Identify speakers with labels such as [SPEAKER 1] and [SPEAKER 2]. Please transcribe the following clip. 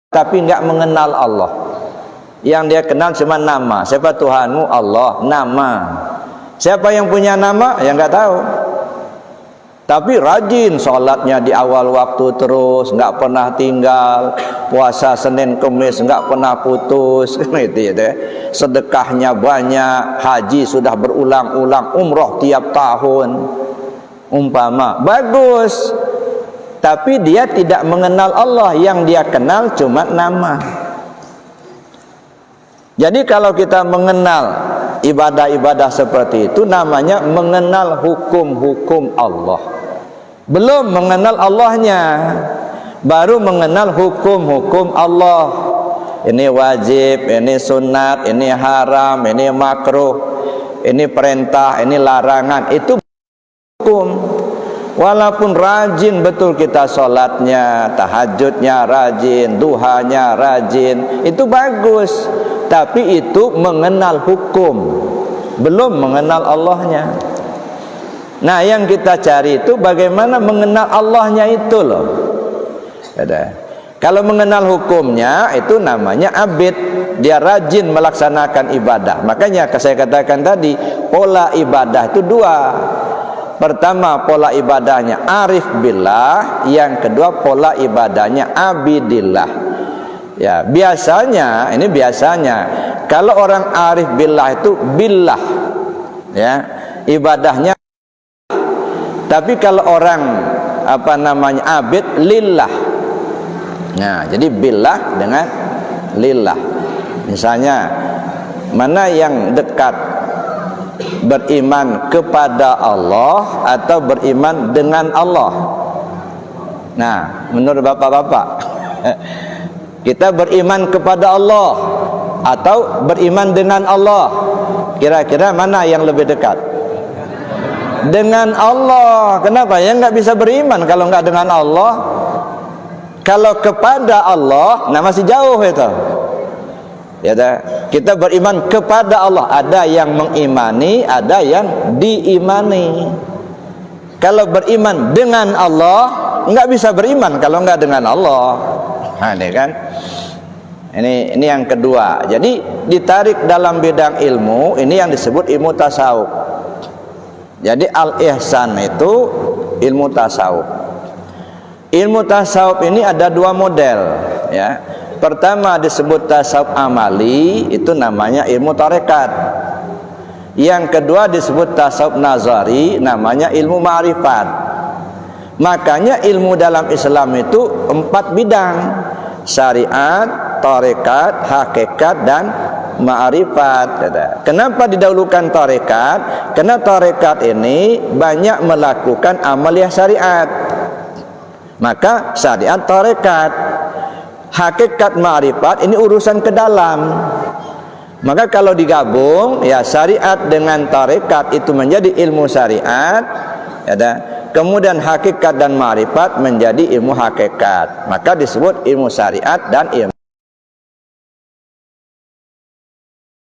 [SPEAKER 1] tapi nggak mengenal Allah. Yang dia kenal cuma nama. Siapa Tuhanmu? Allah. Nama. Siapa yang punya nama? Yang nggak tahu. Tapi rajin sholatnya di awal waktu terus, nggak pernah tinggal. Puasa Senin Kemis nggak pernah putus. Gitu ya. Sedekahnya banyak. Haji sudah berulang-ulang. Umroh tiap tahun. Umpama bagus. Tapi dia tidak mengenal Allah. Yang dia kenal cuma nama. Jadi kalau kita mengenal ibadah-ibadah seperti itu, namanya mengenal hukum-hukum Allah. Belum mengenal Allahnya, baru mengenal hukum-hukum Allah. Ini wajib, ini sunat, ini haram, ini makruh, ini perintah, ini larangan. Itu hukum. Walaupun rajin betul kita sholatnya, tahajudnya rajin, duhanya rajin, itu bagus. Tapi itu mengenal hukum, belum mengenal Allahnya. Nah, yang kita cari itu bagaimana mengenal Allahnya itu loh. Kalau mengenal hukumnya itu namanya abid. Dia rajin melaksanakan ibadah. Makanya saya katakan tadi, pola ibadah itu dua. Pertama, pola ibadahnya arif billah. Yang kedua, pola ibadahnya abidillah. Ya, biasanya, ini biasanya kalau orang arif billah itu billah, ya, ibadahnya. Tapi kalau orang abid lillah. Nah, jadi billah dengan lillah. Misalnya, mana yang dekat, beriman kepada Allah atau beriman dengan Allah? Nah, menurut bapak-bapak, kita beriman kepada Allah atau beriman dengan Allah? Kira-kira mana yang lebih dekat? Dengan Allah. Kenapa? Ya nggak bisa beriman kalau nggak dengan Allah. Kalau kepada Allah, nah masih jauh itu. Ya, kita beriman kepada Allah. Ada yang mengimani, ada yang diimani. Kalau beriman dengan Allah, nggak bisa beriman kalau nggak dengan Allah. Nah, ini kan, ini yang kedua. Jadi ditarik dalam bidang ilmu, ini yang disebut ilmu tasawuf. Jadi al-ihsan itu ilmu tasawuf. Ilmu tasawuf ini ada dua model, ya. Pertama disebut tasawuf amali, itu namanya ilmu tarekat. Yang kedua disebut tasawuf nazari, namanya ilmu ma'rifat. Makanya ilmu dalam Islam itu 4 bidang: syariat, tarekat, hakikat, dan ma'rifat. Kenapa didahulukan tarekat? Karena tarekat ini banyak melakukan amaliyah syariat. Maka syariat tarekat. Hakikat ma'rifat ini urusan ke dalam. Maka kalau digabung, ya syariat dengan tarekat itu menjadi ilmu syariat, ya. Kemudian hakikat dan ma'rifat menjadi ilmu hakikat. Maka disebut ilmu syariat dan ilmu